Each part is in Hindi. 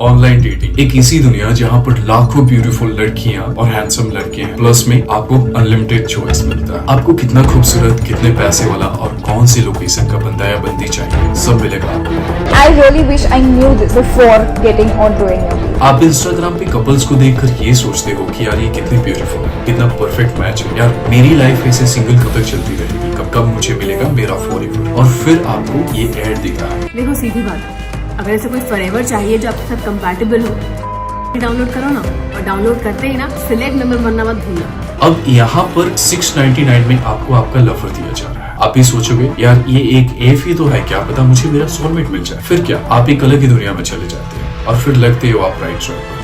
ऑनलाइन डेटिंग एक ऐसी दुनिया जहाँ पर लाखों ब्यूटीफुल लड़कियां और हैंडसम लड़के हैं, प्लस में आपको अनलिमिटेड चॉइस मिलता है। आपको कितना खूबसूरत, कितने पैसे वाला और कौन सी लोकेशन का बंदा या बंदी चाहिए, सब मिलेगा आपको। I really wish I knew this before getting on doing it. आप इंस्टाग्राम पे कपल्स को देखकर ये सोचते हो कि यार ये कितने ब्यूटीफुल है, कितना परफेक्ट मैच है, यार मेरी लाइफ ऐसे सिंगल कब तक चलती रहेगी, कब कब मुझे मिलेगा मेरा फॉरएवर। और फिर आपको ये ऐड दिखा है। देखो सीधी बात, अगर ऐसे कोई फॉरएवर चाहिए जो आपके साथ कंपैटिबल हो, डाउनलोड करो ना, और डाउनलोड करते ही ना सिलेक्ट मेंबर बनना मत भूलना। अब यहाँ पर 699 में आपको आपका लवर दिया जा रहा है। आप ही सोचोगे यार ये एक एफ ही तो है, क्या पता मुझे मेरा सोलमेट मिल जाए। फिर क्या, आप एक अलग ही दुनिया में चले जाते हैं और फिर लगते हो आप राइट स्वाइप पर।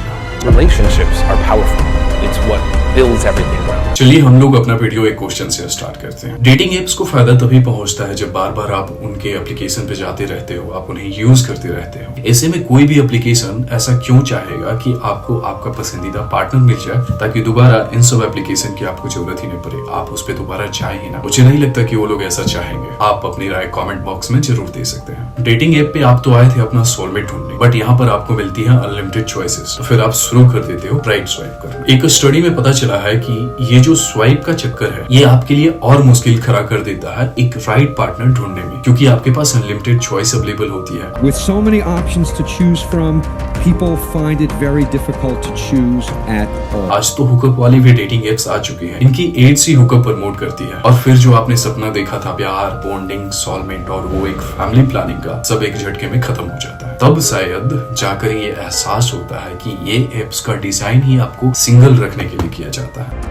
Relationships are powerful. It's what builds everything around. चलिए हम लोग अपना वीडियो एक क्वेश्चन से स्टार्ट करते हैं। डेटिंग एप्स को फायदा तभी पहुंचता है जब बार बार आप उनके एप्लीकेशन पे जाते रहते हो, आप उन्हें यूज करते रहते हो। ऐसे में कोई भी एप्लीकेशन ऐसा क्यों चाहेगा कि आपको आपका पसंदीदा पार्टनर मिल जाए ताकि दोबारा इन सब एप्लीकेशन की आपको जरूरत ही नहीं पड़े, आप उस पर दोबारा जाए ही ना। मुझे नहीं लगता कि वो लोग ऐसा चाहेंगे। आप अपनी राय कॉमेंट बॉक्स में जरूर दे सकते हैं। डेटिंग ऐप पे आप तो आए थे अपना सोलमेट ढूंढने, बट यहाँ पर आपको मिलती है अनलिमिटेड चॉइसेस, तो फिर आप शुरू कर देते हो राइट स्वाइप करना। एक स्टडी में पता चला है कि ये जो स्वाइप का चक्कर है ये आपके लिए और मुश्किल खड़ा कर देता है एक राइट पार्टनर ढूंढने में, क्योंकि आपके पास अनलिमिटेड चॉइस अवेलेबल होती है। With so many options to choose from, people find it very difficult to choose at all. आज तो हुकअप वाली भी डेटिंग एप्स आ चुकी हैं। इनकी एड्स ही हुकअप प्रमोट करती है, और फिर जो आपने सपना देखा था प्यार, बॉन्डिंग, सोलमेट और वो एक फैमिली प्लानिंग का, सब एक झटके में खत्म हो जाता है। तब शायद जाकर ये एहसास होता है कि ये एप्स का डिजाइन ही आपको सिंगल रखने के लिए किया जाता है।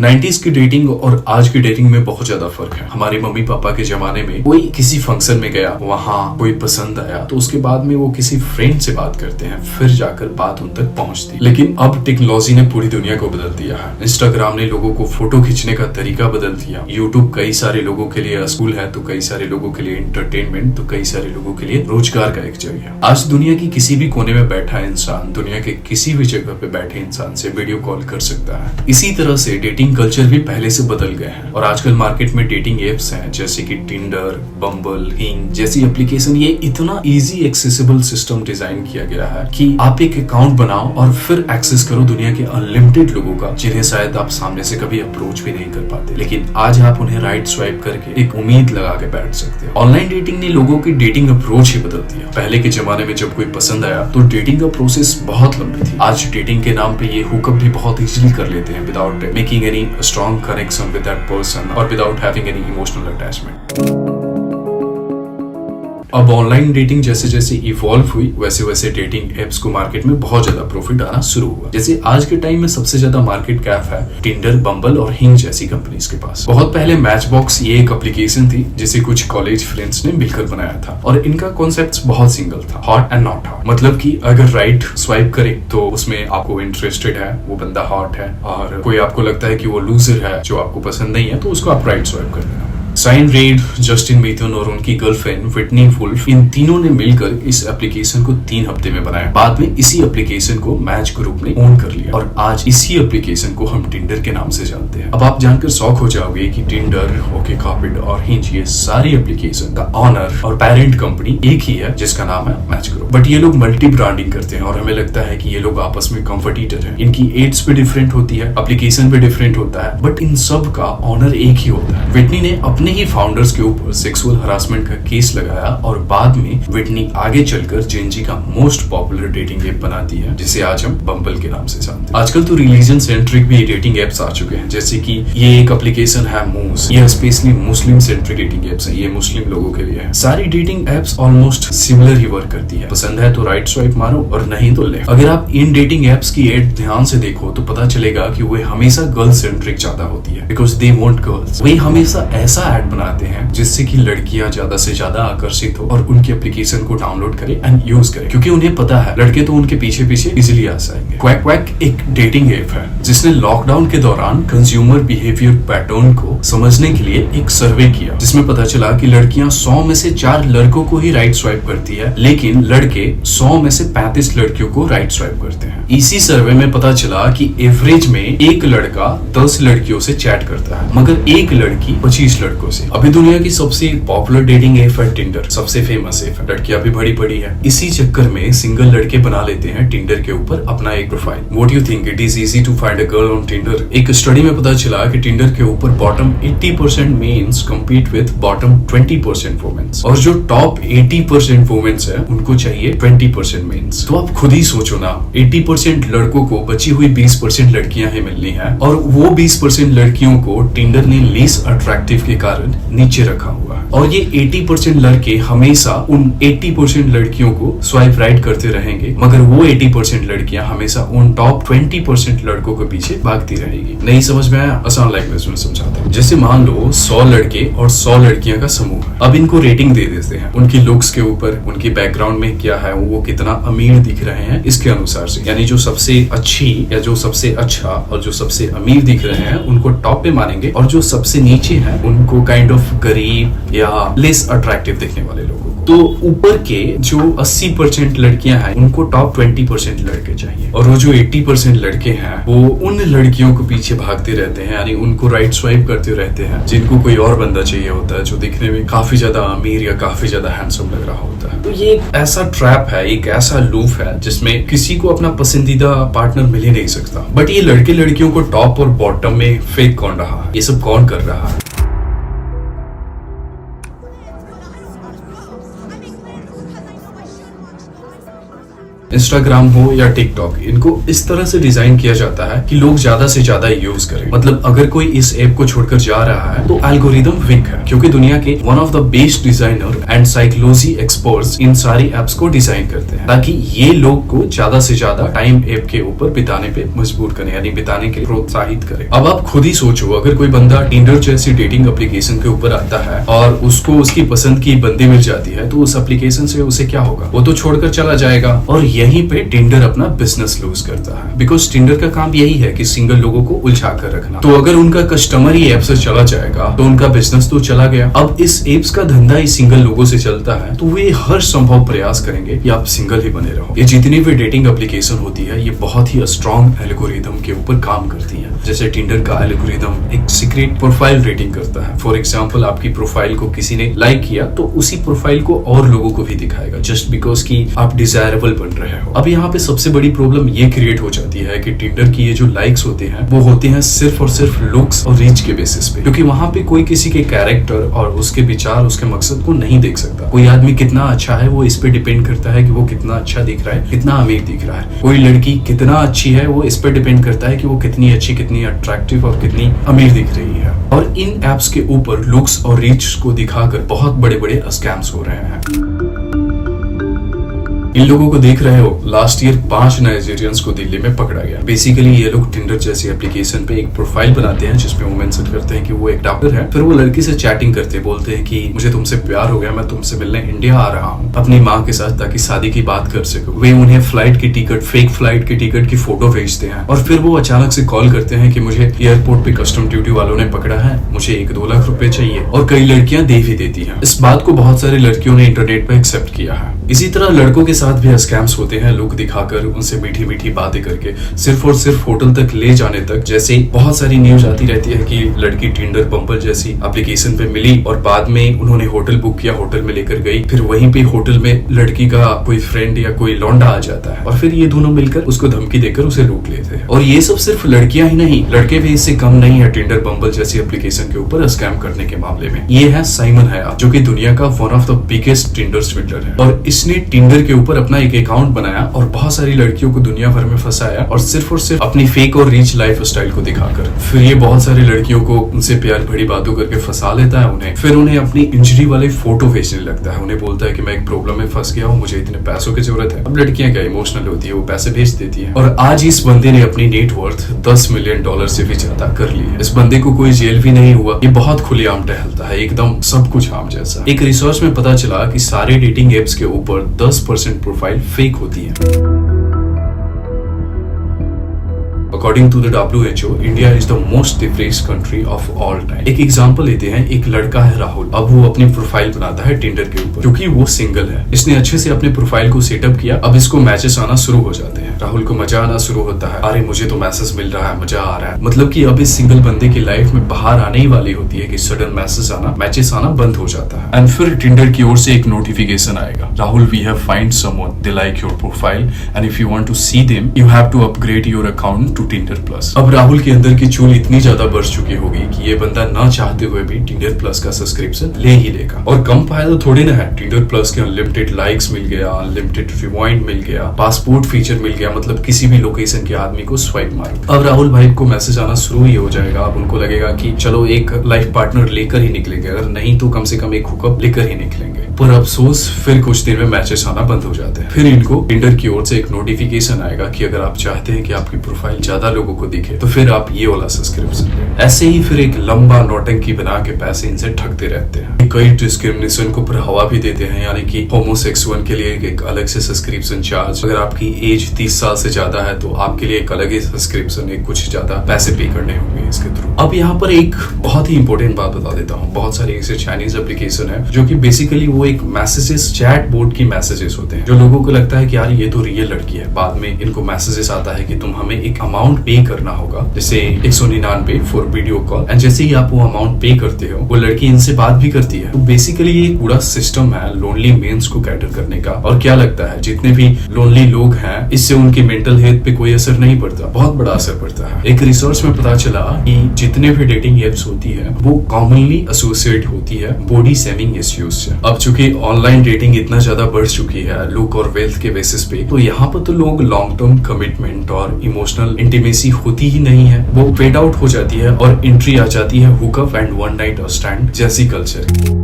नाइनटीज की डेटिंग और आज की डेटिंग में बहुत ज्यादा फर्क है। हमारे मम्मी पापा के जमाने में कोई किसी फंक्शन में गया, वहां कोई पसंद आया तो उसके बाद में वो किसी फ्रेंड से बात करते हैं, फिर जाकर बात उन तक पहुंचती। लेकिन अब टेक्नोलॉजी ने पूरी दुनिया को बदल दिया है। इंस्टाग्राम ने लोगों को फोटो खींचने का तरीका बदल दिया। यूट्यूब कई सारे लोगों के लिए स्कूल है, तो कई सारे लोगों के लिए एंटरटेनमेंट, तो कई सारे लोगों के लिए रोजगार का एक जरिया। आज दुनिया की किसी भी कोने में बैठा इंसान दुनिया के किसी भी जगह पे बैठे इंसान से वीडियो कॉल कर सकता है। इसी तरह से डेटिंग कल्चर भी पहले से बदल गए हैं, और आजकल मार्केट में डेटिंग एप्स हैं जैसे कि टिंडर, बम्बल, हिंग जैसी एप्लीकेशन। ये इतना इजी एक्सेसिबल सिस्टम डिजाइन किया गया है कि आप एक अकाउंट बनाओ और फिर एक्सेस करो दुनिया के अनलिमिटेड लोगों का, जिन्हें शायद आप सामने से कभी अप्रोच भी नहीं कर पाते, लेकिन आज आप उन्हें राइट स्वाइप करके एक उम्मीद लगा के बैठ सकते हो। ऑनलाइन डेटिंग ने लोगों की डेटिंग अप्रोच ही बदल दिया। पहले के जमाने में जब कोई पसंद आया तो डेटिंग का प्रोसेस बहुत लंबी थी। आज डेटिंग के नाम पे ये हुकअप भी बहुत इजीली कर लेते हैं without making any strong connection with that person or without having any emotional attachment. अब ऑनलाइन डेटिंग जैसे जैसे इवॉल्व हुई वैसे वैसे डेटिंग एप्स को मार्केट में बहुत ज्यादा प्रॉफिट आना शुरू हुआ। जैसे आज के टाइम में सबसे ज्यादा मार्केट कैप है टिंडर, बम्बल और हिंग जैसी कंपनीज के पास। बहुत पहले मैचबॉक्स ये एक एप्लीकेशन थी जिसे कुछ कॉलेज फ्रेंड्स ने मिलकर बनाया था, और इनका कॉन्सेप्ट बहुत सिंगल था, हॉट एंड नॉट हॉट। मतलब कि अगर राइट स्वाइप करे तो उसमें आपको इंटरेस्टेड है, वो बंदा हॉट है, और कोई आपको लगता है कि वो लूजर है जो आपको पसंद नहीं है, तो उसको आप राइट स्वाइप कर देना। साइन रेड, जस्टिन मीथन और उनकी गर्लफ्रेंड व्हिटनी वुल्फ, इन तीनों ने मिलकर इस एप्लीकेशन को 3 हफ्ते में बनाया। बाद में इसी एप्लीकेशन को मैच ग्रुप ने ओन कर लिया, और आज इसी एप्लीकेशन को हम टिंडर के नाम से जानते हैं। अब आप जानकर शॉक हो जाओगे कि टिंडर, ओकेकूपिड और हिंज ये सारी एप्लीकेशन का ऑनर और पेरेंट कंपनी एक ही है जिसका नाम है मैच ग्रुप। बट ये लोग मल्टी ब्रांडिंग करते हैं, और हमें लगता है कि ये लोग आपस में कॉम्पिटिटर हैं। इनकी एड्स पे डिफरेंट होती है, एप्लीकेशन पे डिफरेंट होता है, बट इन सब का ऑनर एक ही होता है। व्हिटनी ने अपने ही फाउंडर्स के ऊपर सेक्सुअल हरासमेंट का केस लगाया, और बाद में व्हिटनी आगे चलकर जेनजी का मोस्ट पॉपुलर डेटिंग ऐप बनाती है, जिसे आज हम बम्बल के नाम से जानते हैं। आजकल तो रिलीजन सेंट्रिक भी डेटिंग एप्स आ चुके हैं, जैसे कि ये एक एप्लीकेशन है मूस। ये स्पेशली मुस्लिम सेंट्रिक डेटिंग एप्स है, ये मुस्लिम लोगों के लिए है। सारी डेटिंग एप्स ऑलमोस्ट सिमिलर ही वर्क करती है। पसंद है तो राइट स्वाइप मारो, और नहीं तो लेफ्ट। अगर आप इन डेटिंग एप्स की एड ध्यान से देखो तो पता चलेगा कि वे हमेशा गर्ल सेंट्रिक ज्यादा होती है, बिकॉज दे वांट गर्ल्स। वे हमेशा ऐसा एड बनाते हैं जिससे कि लड़कियां ज्यादा से ज्यादा आकर्षित हो और उनकी एप्लीकेशन को डाउनलोड करें एंड यूज करें, क्योंकि उन्हें पता है लड़के तो उनके पीछे पीछे इजीली आ जाएंगे। क्वैक क्वैक एक डेटिंग ऐप है जिसने लॉकडाउन के दौरान कंज्यूमर बिहेवियर पैटर्न को समझने के लिए एक सर्वे किया, जिसमें पता चला कि लड़कियां 100 में से 4 लड़कों को ही राइट स्वाइप करती है, लेकिन लड़के 100 में से 35 लड़कियों को राइट स्वाइप करते हैं। इसी सर्वे में पता चला कि एवरेज में एक लड़का 10 लड़कियों से चैट करता है, मगर एक लड़की 25 लड़कों से। अभी दुनिया की सबसे पॉपुलर डेटिंग ऐप है टिंडर, सबसे फेमस ऐप है, लड़कियां भी बड़ी बड़ी है। इसी चक्कर में सिंगल लड़के बना लेते हैं टिंडर के ऊपर अपना एक profile. What you think it is easy to find a girl on Tinder? एक स्टडी में पता चला कि टिंडर के ऊपर bottom 80% mens compete with bottom 20% womens, और जो टॉप 80% वुमेन्स है उनको चाहिए 20% मेन्स। तो आप खुद ही सोचो ना, 80% लड़कों को बची हुई 20% लड़कियां ही मिलनी है, और वो 20% लड़कियों को टिंडर ने लीस्ट अट्रैक्टिव के कारण नीचे रखा हुआ है। और ये 80% लड़के हमेशा उन 80% लड़कियों को स्वाइप राइट करते रहेंगे, मगर वो 80% लड़कियां हमेशा उन टॉप 20% लड़कों के पीछे भागती रहेगी। नहीं समझ में आया? आसान लैंग्वेज में समझाता हूं। जैसे मान लो 100 लड़के और 100 लड़कियां का समूह है। अब इनको रेटिंग दे देते हैं उनकी लुक्स के ऊपर, उनकी बैकग्राउंड में क्या है, वो कितना अमीर दिख रहे हैं इसके अनुसार से। यानी जो सबसे अच्छी या जो सबसे अच्छा और जो सबसे अमीर दिख रहे हैं उनको टॉप पे मानेंगे, और जो सबसे नीचे हैं उनको काइंड ऑफ गरीब या लेस अट्रैक्टिव दिखने वाले लोगों। तो ऊपर के जो 80% लड़कियां हैं उनको टॉप 20% लड़के चाहिए, और वो जो 80% लड़के हैं वो उन लड़कियों के पीछे भागते रहते हैं, यानी उनको राइट स्वाइप करते रहते हैं जिनको कोई और बंदा चाहिए होता है जो दिखने में काफी ज्यादा अमीर या काफी ज्यादा हैंडसम लग रहा होता है। तो ये एक ऐसा ट्रैप है, एक ऐसा लूप है जिसमें किसी को अपना पसंदीदा पार्टनर मिल ही नहीं सकता। बट ये लड़के लड़कियों को टॉप और बॉटम में फेक कौन रहा है? ये सब कौन कर रहा है? इंस्टाग्राम हो या टिकटॉक, इनको इस तरह से डिजाइन किया जाता है कि लोग ज्यादा से ज्यादा यूज करें। मतलब अगर कोई इस ऐप को छोड़कर जा रहा है तो एल्गोरिदम वीक है, क्योंकि दुनिया के one of the best designer and psychology experts in सारी एप्स को डिजाइन करते हैं ताकि ये लोग को ज्यादा से ज्यादा टाइम ऐप के ऊपर बिताने पे मजबूर करें, यानी बिताने के लिए प्रोत्साहित करें। अब आप खुद ही सोचो, अगर कोई बंदा टिंडर जैसी डेटिंग एप्लीकेशन के ऊपर आता है और उसको उसकी पसंद की बंदी मिल जाती है, तो उस एप्लीकेशन से उसे क्या होगा? वो तो छोड़कर चला जाएगा, और यहीं पे टिंडर अपना बिजनेस लूज करता है। बिकॉज टिंडर का काम यही है कि सिंगल लोगों को उलझा कर रखना। तो अगर उनका कस्टमर ही ऐप से चला जाएगा तो उनका बिजनेस तो चला गया। अब इस एप्स का धंधा ही सिंगल लोगों से चलता है, तो वे हर संभव प्रयास करेंगे कि आप सिंगल ही बने रहो। ये जितनी भी डेटिंग एप्लीकेशन होती है ये बहुत ही स्ट्रॉन्ग एल्गोरिदम के ऊपर काम करती है। जैसे टिंडर का एल्गोरिदम एक सीक्रेट प्रोफाइल रेटिंग करता है। फॉर एग्जाम्पल, आपकी प्रोफाइल को किसी ने लाइक किया तो उसी प्रोफाइल को और लोगों को भी दिखाएगा, जस्ट बिकॉज कि आप डिजायरेबल बन रहे हो। अब यहाँ पे सबसे बड़ी प्रॉब्लम ये क्रिएट हो जाती है कि टिंडर की ये जो लाइक्स होते हैं वो होते हैं सिर्फ और सिर्फ लुक्स और रीच के बेसिस पे, क्योंकि वहां पे कोई किसी के कैरेक्टर और उसके विचार, उसके मकसद को नहीं देख सकता। कोई आदमी कितना अच्छा है वो इस पे डिपेंड करता है कि वो कितना अच्छा दिख रहा है, कितना अमीर दिख रहा है। कोई लड़की कितना अच्छी है वो इस पे डिपेंड करता है कि वो कितनी अच्छी, कितनी अट्रैक्टिव और कितनी अमीर दिख रही है। और इन एप्स के ऊपर लुक्स और रीच को दिखाकर बहुत बड़े बड़े स्कैम्स हो रहे हैं। इन लोगों को देख रहे हो, लास्ट ईयर 5 नाइजीरियंस को दिल्ली में पकड़ा गया। बेसिकली ये लोग टिंडर जैसी एप्लीकेशन पे एक प्रोफाइल बनाते हैं जिसमें वो मेंशन करते हैं कि वो एक डॉक्टर है, फिर वो लड़की से चैटिंग करते हैं, बोलते हैं कि मुझे तुमसे प्यार हो गया, मैं तुमसे मिलने इंडिया आ रहा हूँ अपनी माँ के साथ ताकि शादी की बात कर सको। वे उन्हें फ्लाइट की टिकट, फेक फ्लाइट की टिकट की फोटो भेजते हैं, और फिर वो अचानक से कॉल करते हैं कि मुझे एयरपोर्ट पे कस्टम ड्यूटी वालों ने पकड़ा है, मुझे 1-2 लाख रुपए चाहिए। और कई लड़कियां दे भी देती हैं। इस बात को बहुत सारी लड़कियों ने इंटरनेट पर एक्सेप्ट किया है। इसी तरह लड़कों के साथ भी स्कैम्स होते हैं, लोग दिखाकर उनसे मीठी मीठी बातें करके सिर्फ और सिर्फ होटल तक ले जाने तक। जैसे बहुत सारी न्यूज आती रहती है कि लड़की टिंडर बम्बल जैसी एप्लीकेशन पे मिली और बाद में उन्होंने होटल बुक किया, होटल में लेकर गई, फिर वहीं पे होटल में लड़की का कोई फ्रेंड या कोई लौंडा आ जाता है और फिर ये दोनों मिलकर उसको धमकी देकर उसे लूट लेते हैं। और ये सब सिर्फ लड़कियां ही नहीं, लड़के भी इससे कम नहीं है टिंडर बम्बल जैसी एप्लीकेशन के ऊपर स्कैम करने के मामले में। ये है साइमन हयात, जो कि दुनिया का one of the biggest Tinder swindler है, और इसने टिंडर के ऊपर अपना एक अकाउंट बनाया और बहुत सारी लड़कियों को दुनिया भर में फंसाया, और सिर्फ अपनी फेक और रिच लाइफ स्टाइल को दिखाकर। फिर ये बहुत सारी लड़कियों को उनसे प्यार भरी बातों करके फंसा लेता है उन्हें, फिर उन्हें अपनी इंजरी वाले फोटो भेजने लगता है। उन्हें बोलता है कि मैं एक प्रॉब्लम में फंस गया हूँ, मुझे इतने पैसों की जरूरत है। अब लड़कियां क्या इमोशनल होती है, वो पैसे भेज देती है। और आज इस बंदे ने अपनी नेट वर्थ $10 मिलियन से भी ज्यादा कर ली है। इस बंदे को कोई जेल भी नहीं हुआ, ये बहुत खुलेआम टहलता है, एकदम सब कुछ आम जैसा। एक रिसर्च में पता चला कि सारे डेटिंग एप्स के ऊपर 10% प्रोफाइल फेक होती है। According to the WHO, India is the most depressed country of all time. एक एग्जांपल लेते हैं, एक लड़का है राहुल, अब वो अपनी प्रोफाइल बनाता है टिंडर के ऊपर क्योंकि वो सिंगल है। इसने अच्छे से अपने प्रोफाइल को सेटअप किया, अब इसको मैचेस आना शुरू हो जाते हैं। राहुल को मजा आना शुरू होता है, अरे मुझे तो मैसेज मिल रहा है, मजा आ रहा है। मतलब कि अब इस सिंगल बंदे की लाइफ में बाहर आने ही वाली होती है कि सडन मैचेस आना बंद हो जाता है। एंड फिर टिंडर की ओर से एक नोटिफिकेशन आएगा, Rahul we have find someone, they like your profile and if you want to see them you have to upgrade your account to Tinder plus. अब राहुल के अंदर की चूल इतनी ज्यादा बढ़ चुकी होगी कि ये बंदा ना चाहते हुए भी टिंडर प्लस का सब्सक्रिप्शन ले ही लेगा। और कम फायदा थोड़ी ना है, टिंडर प्लस के अनलिमिटेड लाइक्स मिल गया, अनलिमिटेड रिवाइंड मिल गया, पासपोर्ट फीचर मिल गया, मतलब किसी भी लोकेशन के आदमी को स्वाइप मारो। अब राहुल भाई को मैसेज आना शुरू ही हो जाएगा। अब उनको लगेगा कि चलो एक लाइफ पार्टनर लेकर ही निकलेंगे, अगर नहीं तो कम से कम एक हुकअप लेकर ही निकलेंगे। पर अफसोस फिर कुछ देर में मैचेस आना बंद हो जाते हैं। फिर इनको टिंडर की ओर से एक नोटिफिकेशन आएगा कि अगर आप चाहते हैं कि आपकी प्रोफाइल ज्यादा लोगों को दिखे तो फिर आप ये वाला सब्सक्रिप्शन लें। ऐसे ही फिर एक लंबा नौटंकी बना के पैसे इनसे ठगते रहते हैं। कई डिस्क्रिमिनेशन को बढ़ावा भी देते हैं, यानी कि होमोसेक्सुअल के लिए एक अलग से सब्सक्रिप्शन चार्ज, अगर आपकी एज 30 साल से ज्यादा है तो आपके लिए एक अलग ही सब्सक्रिप्शन, एक कुछ ज्यादा पैसे पे करने होंगे इसके थ्रू। अब यहाँ पर एक बहुत ही इंपॉर्टेंट बात बता देता हूँ, बहुत सारे ऐसे चाइनीज एप्लीकेशन है जो कि बेसिकली वो एक मैसेजेस, चैट बोर्ड की मैसेजेस होते हैं, जो लोगों को लगता है कि यार ये तो रियल लड़की है। बाद में इनको मैसेजेस आता है कि तुम हमें एक अमाउंट पे करना होगा, जैसे 199 फॉर वीडियो कॉल, एंड जैसे ही आप वो अमाउंट पे करते हो वो लड़की इनसे बात भी करती है। तो बेसिकली ये पूरा सिस्टम है लोनली मेंस को कैटर करने का। और क्या लगता है, जितने भी लोनली लोग हैं इससे उनकी मेंटल हेल्थ पे कोई असर नहीं पड़ता, बहुत बड़ा असर पड़ता है। एक रिसर्च में पता चला कि जितने भी डेटिंग एप्स होती है वो कॉमनली एसोसिएट होती है बॉडी शेमिंग इश्यूज से। अब चूंकि ऑनलाइन डेटिंग इतना ज्यादा बढ़ चुकी है लुक और वेल्थ के बेसिस पे, तो यहाँ पर तो लोग लॉन्ग टर्म कमिटमेंट और इमोशनल इंटीमेसी होती ही नहीं है, वो फेड आउट हो जाती है और एंट्री आ जाती है hookup and one night stand जैसी कल्चर।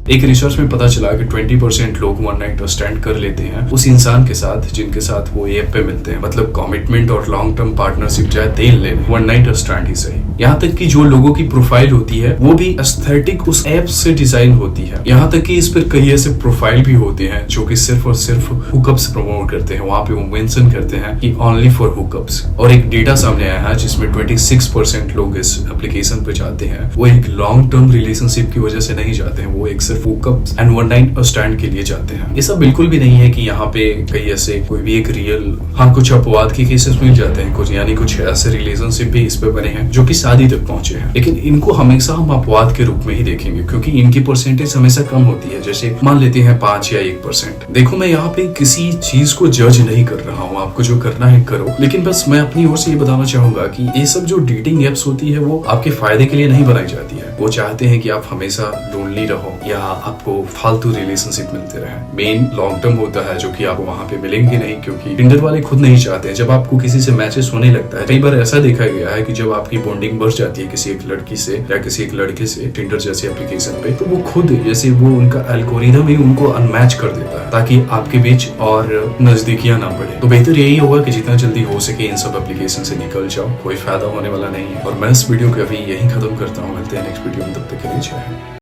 एक रिसर्च में पता चला कि 20% लोग वन नाइट स्टैंड कर लेते हैं उस इंसान के साथ जिनके साथ वो ऐप पे मिलते हैं। मतलब कमिटमेंट और लॉन्ग टर्म पार्टनरशिप चाहे तेल ले, वन नाइट स्टैंड ही सही। यहाँ तक कि जो लोगों की प्रोफाइल होती है वो भी एस्थेटिक उस ऐप से डिजाइन होती है। यहाँ तक कि इस पर कई ऐसे प्रोफाइल भी होते हैं जो कि सिर्फ और सिर्फ हुकअप्स प्रमोट करते हैं। वहाँ पे वो मेंशन करते हैं कि ओनली फॉर हुकअप्स। और एक डेटा सामने आया है जिसमें 26% लोग इस एप्लीकेशन पे जाते हैं, वो एक लॉन्ग टर्म रिलेशनशिप की वजह से नहीं जाते हैं, वो एक सिर्फ hookups and one night stand के लिए जाते हैं। ये सब बिल्कुल भी नहीं है कि यहाँ पे कई ऐसे कोई भी एक रियल, हाँ कुछ अपवाद के केसेस मिल जाते हैं कुछ, यानी कुछ ऐसे रिलेशनशिप भी इस पे बने हैं जो कि शादी तक पहुंचे हैं, लेकिन इनको हमेशा हम अपवाद के रूप में ही देखेंगे क्योंकि इनकी परसेंटेज हमेशा कम होती है। जैसे मान लेते हैं 5 या 1%। देखो मैं यहाँ पे किसी चीज को जज नहीं कर रहा हूँ, आपको जो करना है करो, लेकिन बस मैं अपनी ओर से ये बताना चाहूंगा कि ये सब जो डेटिंग एप्स होती है वो आपके फायदे के लिए नहीं बनाई जाती है। वो चाहते हैं कि आप हमेशा लोनली रहो या आपको फालतू रिलेशनशिप मिलते रहे। मेन लॉन्ग टर्म होता है जो कि आपको वहां पे मिलेंगे नहीं, क्योंकि टिंडर वाले खुद नहीं चाहते हैं। जब आपको किसी से मैचेस होने लगता है, कई बार ऐसा देखा गया है कि जब आपकी बॉन्डिंग बढ़ जाती है किसी एक लड़की से या किसी एक लड़के से टिंडर जैसे एप्लीकेशन पे, तो वो खुद जैसे वो उनका एल्गोरिथम ही उनको अनमैच कर देता है ताकि आपके बीच और नजदीकियां ना बढ़े। तो बेहतर यही होगा कि जितना जल्दी हो सके इन सब एप्लीकेशन से निकल जाओ, कोई फायदा होने वाला नहीं है। और मैं इस वीडियो को अभी यही खत्म करता हूँ, मिलते हैं नेक्स्ट वीडियो में, तब तक के लिए जय हिंद।